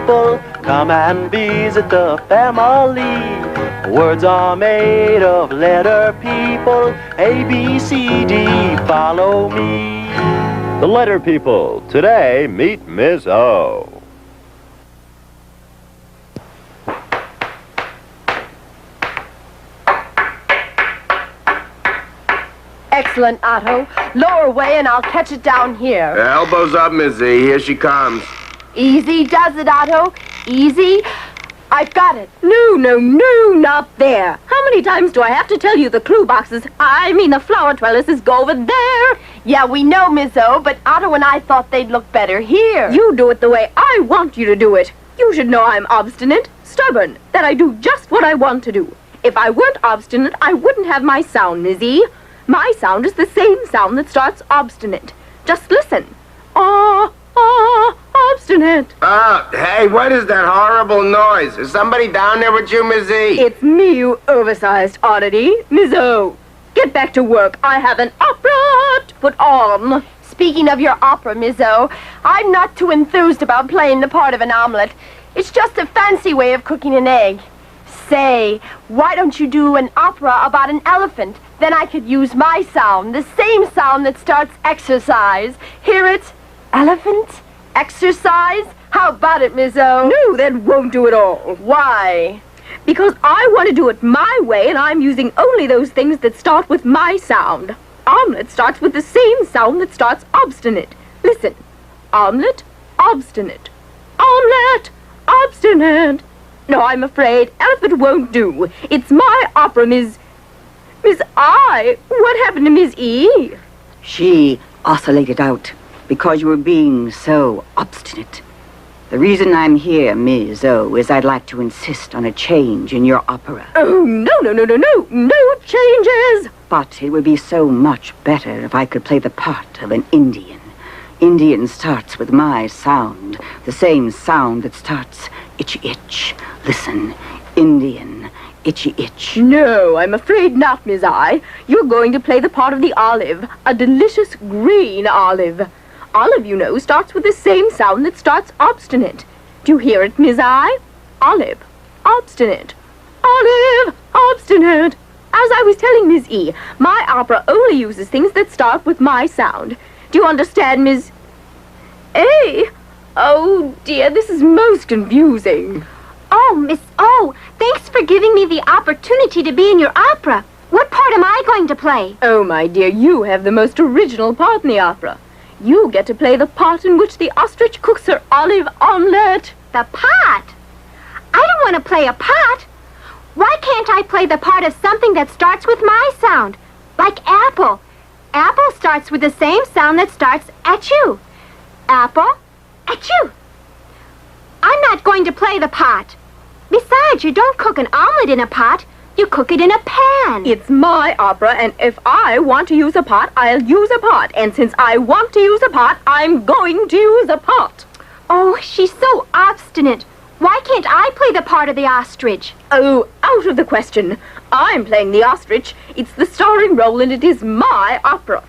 people, come and visit the family. Words are made of letter people, A, B, C, D, follow me. The letter people. Today, meet Ms. O. Excellent, Otto. Lower away and I'll catch it down here. Elbows up, Miss Z. Here she comes. Easy does it, Otto. Easy. I've got it. No, not there. How many times do I have to tell you the clue boxes, the flower trellises go over there? Yeah, we know, Miss O, but Otto and I thought they'd look better here. You do it the way I want you to do it. You should know I'm obstinate, stubborn, that I do just what I want to do. If I weren't obstinate, I wouldn't have my sound, Mizzy. My sound is the same sound that starts obstinate. Just listen. Obstinate. Hey, what is that horrible noise? Is somebody down there with you, Miss Z? It's me, you oversized oddity. Miss O, get back to work. I have an opera to put on. Speaking of your opera, Miss O, I'm not too enthused about playing the part of an omelet. It's just a fancy way of cooking an egg. Say, why don't you do an opera about an elephant? Then I could use my sound, the same sound that starts exercise. Hear it? Elephant? Exercise? How about it, Miss O? No, that won't do at all. Why? Because I want to do it my way, and I'm using only those things that start with my sound. Omelet starts with the same sound that starts obstinate. Listen. Omelet, obstinate. Omelet, obstinate. No, I'm afraid elephant won't do. It's my opera, Miss I. What happened to Miss E? She oscillated out because you were being so obstinate. The reason I'm here, Ms. O, is I'd like to insist on a change in your opera. Oh, no changes. But it would be so much better if I could play the part of an Indian. Indian starts with my sound, the same sound that starts itchy itch. Listen, Indian, itchy itch. No, I'm afraid not, Miss I. You're going to play the part of the olive, a delicious green olive. Olive, you know, starts with the same sound that starts obstinate. Do you hear it, Miss I? Olive, obstinate. Olive, obstinate. As I was telling Miss E, my opera only uses things that start with my sound. Do you understand, Miss A? Oh, dear, this is most confusing. Oh, Miss O, thanks for giving me the opportunity to be in your opera. What part am I going to play? Oh, my dear, you have the most original part in the opera. You get to play the part in which the ostrich cooks her olive omelette. The part? I don't want to play a part. Why can't I play the part of something that starts with my sound? Like apple. Apple starts with the same sound that starts at you. Apple, at you. I'm not going to play the pot. Besides, you don't cook an omelet in a pot. You cook it in a pan. It's my opera, and if I want to use a pot, I'll use a pot. And since I want to use a pot, I'm going to use a pot. Oh, she's so obstinate. Why can't I play the part of the ostrich? Oh, out of the question. I'm playing the ostrich. It's the starring role, and it is my opera.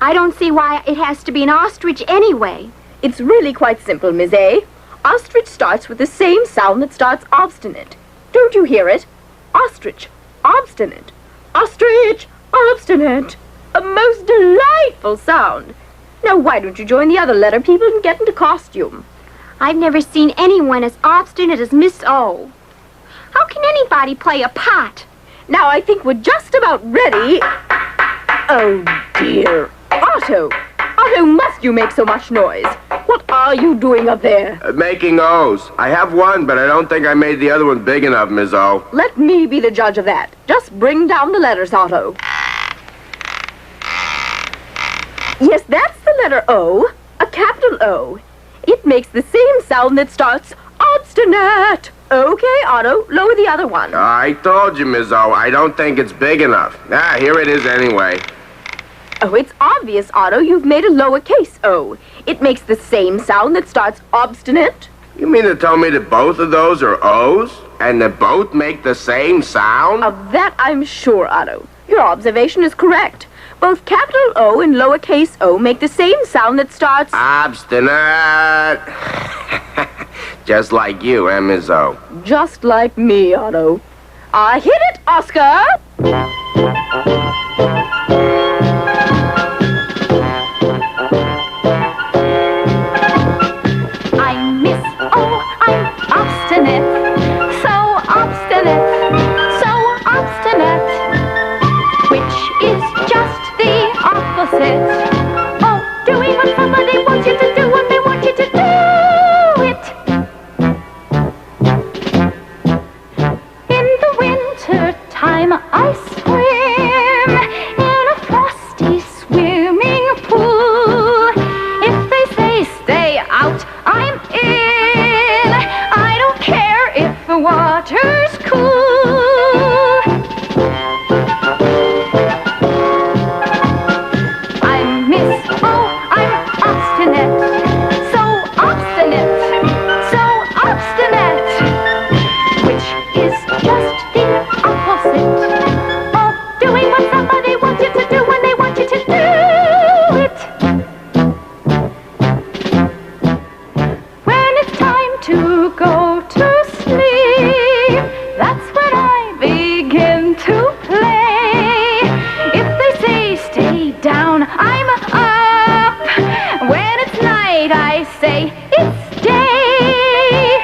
I don't see why it has to be an ostrich anyway. It's really quite simple, Miss A. Ostrich starts with the same sound that starts obstinate. Don't you hear it? Ostrich, obstinate. Ostrich, obstinate. A most delightful sound. Now, why don't you join the other letter people and get into costume? I've never seen anyone as obstinate as Miss O. How can anybody play a pot? Now, I think we're just about ready. Oh, dear. Otto! Otto, must you make so much noise? What are you doing up there? Making O's. I have one, but I don't think I made the other one big enough, Miss O. Let me be the judge of that. Just bring down the letters, Otto. Yes, that's the letter O, a capital O. It makes the same sound that starts obstinate. Okay, Otto, lower the other one. I told you, Miss O, I don't think it's big enough. Here it is anyway. Oh, it's obvious, Otto. You've made a lowercase O. It makes the same sound that starts obstinate. You mean to tell me that both of those are O's? And that both make the same sound? Of that I'm sure, Otto. Your observation is correct. Both capital O and lowercase o make the same sound that starts... Obstinate. Just like you, Miss O? Just like me, Otto. Hit it, Oscar! I'm Miss O, I'm obstinate. So obstinate, so obstinate. Which is just the opposite of doing what somebody wants you to do when they want you to do it. In the winter time I swim in a frosty swimming pool. If they say stay out, I'm in. I don't care if the water's cool. I'm Miss O, I'm obstinate. So obstinate, so obstinate. Which is just the opposite of doing what somebody wants you to do when they want you to do it. When it's time to go to sleep, that's when I begin to play. If they say stay down, I'm up. When it's night, I say it's day.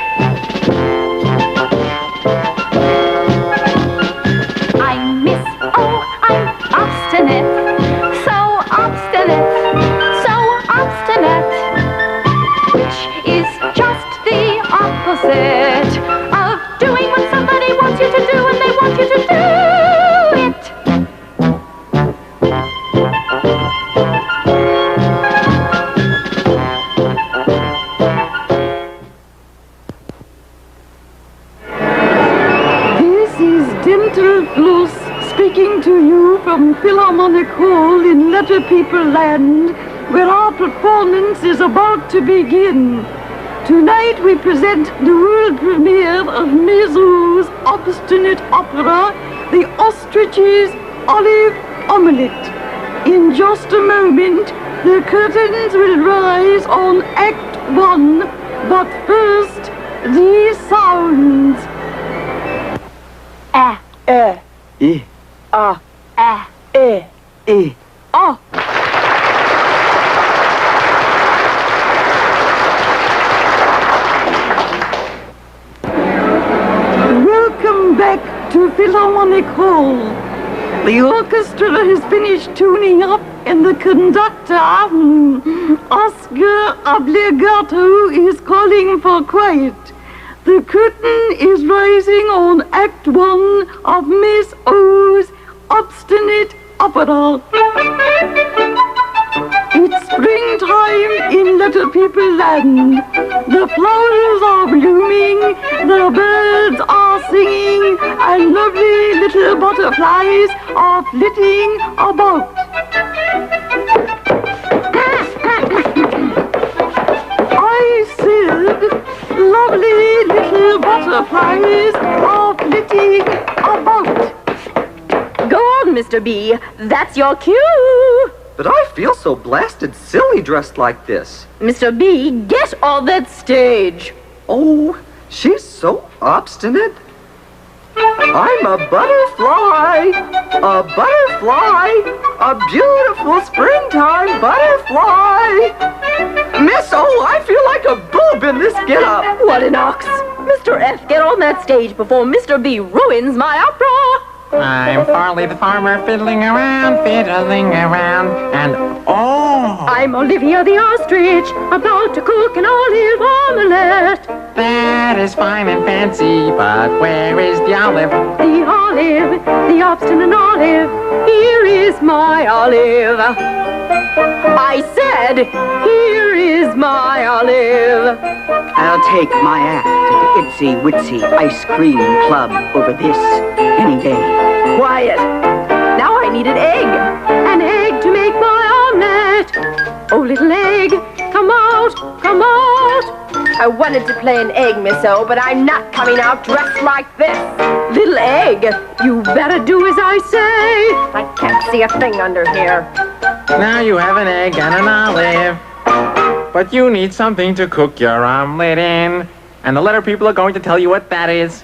I'm Miss O, I'm obstinate. So obstinate, so obstinate. Which is just the opposite of doing what somebody wants you to do when they want you to do it. This is Dental Floss speaking to you from Philharmonic Hall in Letter People Land, where our performance is about to begin. Tonight we present the world premiere of Mizo's obstinate opera, The Ostrich's Olive Omelette. In just a moment, the curtains will rise on Act 1, but first, these sounds. Ah, E, Ah, ah. E. ah. Welcome back to Philharmonic Hall. The orchestra has finished tuning up and the conductor, Oscar Obligato, is calling for quiet. The curtain is rising on Act 1 of Miss O's obstinate opera. It's springtime in Letter People Land. The flowers are blooming, the birds are singing, and lovely little butterflies are flitting about. I said, lovely little butterflies are flitting about. Go on, Mr. B. That's your cue. But I feel so blasted silly dressed like this. Mr. B, get on that stage. Oh, she's so obstinate. I'm a butterfly, a beautiful springtime butterfly. Miss O, I feel like a boob in this get-up. What an ox. Mr. F, get on that stage before Mr. B ruins my opera. I'm Farley the farmer, fiddling around, and oh! I'm Olivia the ostrich, about to cook an olive omelette. That is fine and fancy, but where is the olive? The olive, the obstinate olive, here is my olive. I said, here is my olive. I'll take my act at the Itsy Witsy Ice Cream Club over this any day. Quiet. Now I need an egg to make my omelette. Oh, little egg, come out, come out. I wanted to play an egg, Miss O, but I'm not coming out dressed like this. Little egg, you better do as I say. I can't see a thing under here. Now you have an egg and an olive, but you need something to cook your omelet in. And the letter people are going to tell you what that is.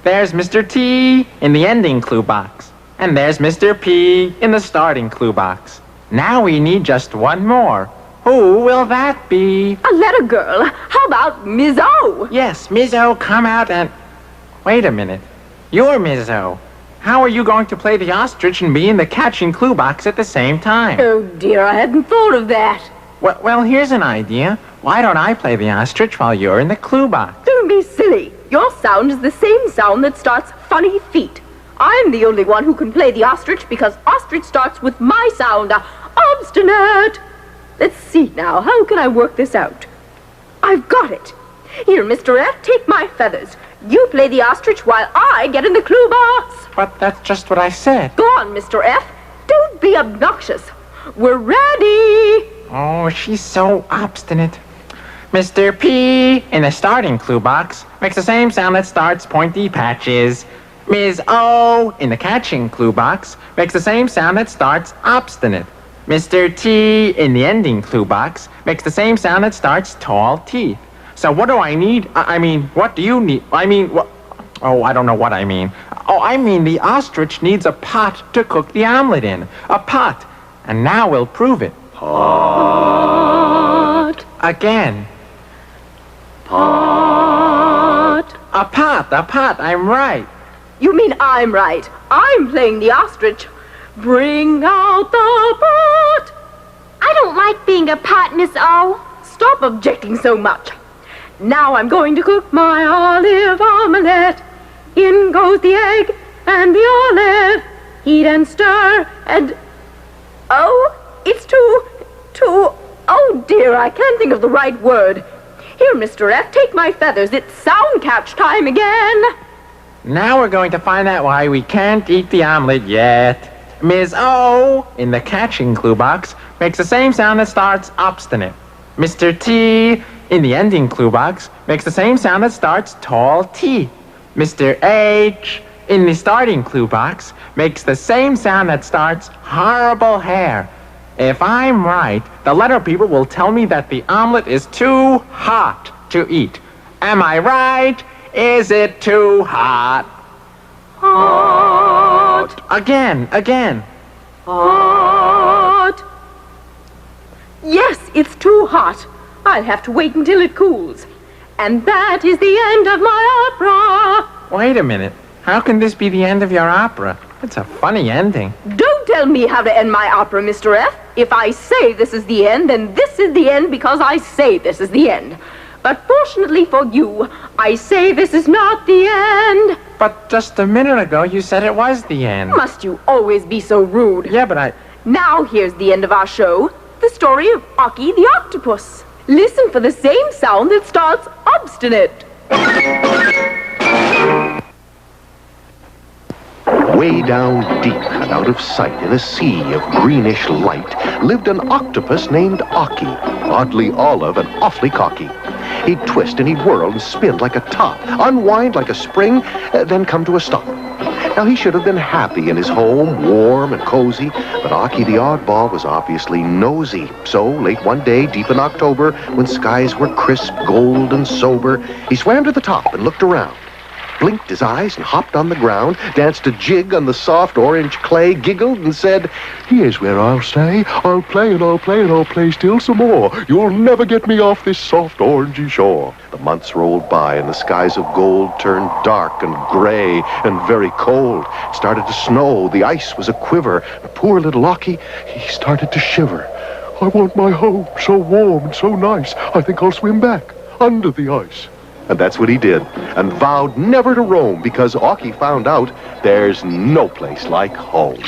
There's Mr. T in the ending clue box. And there's Mr. P in the starting clue box. Now we need just one more. Who will that be? A letter girl. How about Miss O? Yes, Miss O, come out and... Wait a minute. You're Miss O. How are you going to play the ostrich and be in the catching clue box at the same time? Oh, dear, I hadn't thought of that. Well, here's an idea. Why don't I play the ostrich while you're in the clue box? Don't be silly. Your sound is the same sound that starts funny feet. I'm the only one who can play the ostrich because ostrich starts with my sound, obstinate. Let's see now, how can I work this out? I've got it. Here, Mr. F, take my feathers. You play the ostrich while I get in the clue box. But that's just what I said. Go on, Mr. F. Don't be obnoxious. We're ready. Oh, she's so obstinate. Mr. P in the starting clue box makes the same sound that starts pointy patches. Ms. O in the catching clue box makes the same sound that starts obstinate. Mr. T in the ending clue box makes the same sound that starts tall teeth. So what do I need? I mean, what do you need? I mean, what? Oh, I don't know what I mean. Oh, I mean the ostrich needs a pot to cook the omelet in. A pot. And now we'll prove it. Pot. Again. Pot. A pot. I'm right. You mean I'm right. I'm playing the ostrich. Bring out the pot. I don't like being a pot, Miss O. Stop objecting so much. Now I'm going to cook my olive omelette. In goes the egg and the olive. Heat and stir and... Oh, it's too... Oh dear, I can't think of the right word. Here, Mr. F, take my feathers. It's sound catch time again. Now we're going to find out why we can't eat the omelet yet. Ms. O in the catching clue box makes the same sound that starts obstinate. Mr. T in the ending clue box makes the same sound that starts tall teeth. Mr. H in the starting clue box makes the same sound that starts horrible hair. If I'm right, the letter people will tell me that the omelet is too hot to eat. Am I right? Is it too hot? Hot. Again. Hot. Yes, it's too hot. I'll have to wait until it cools. And that is the end of my opera. Wait a minute. How can this be the end of your opera? It's a funny ending. Don't tell me how to end my opera, Mr. F. If I say this is the end, then this is the end because I say this is the end. But fortunately for you, I say this is not the end. But just a minute ago, you said it was the end. Must you always be so rude? Yeah, but Now here's the end of our show. The story of Aki the octopus. Listen for the same sound that starts obstinate. Way down deep and out of sight in a sea of greenish light lived an octopus named Aki, oddly olive and awfully cocky. He'd twist and he'd whirl and spin like a top, unwind like a spring, then come to a stop. Now, he should have been happy in his home, warm and cozy, but Aki the oddball was obviously nosy. So, late one day, deep in October, when skies were crisp, gold, and sober, he swam to the top and looked around, blinked his eyes and hopped on the ground, danced a jig on the soft orange clay, giggled and said, "Here's where I'll stay. I'll play and I'll play and I'll play still some more. You'll never get me off this soft orangey shore." The months rolled by and the skies of gold turned dark and gray and very cold. It started to snow. The ice was a quiver. Poor little Aki, he started to shiver. "I want my home so warm and so nice. I think I'll swim back under the ice." And that's what he did, and vowed never to roam because Aki found out there's no place like home.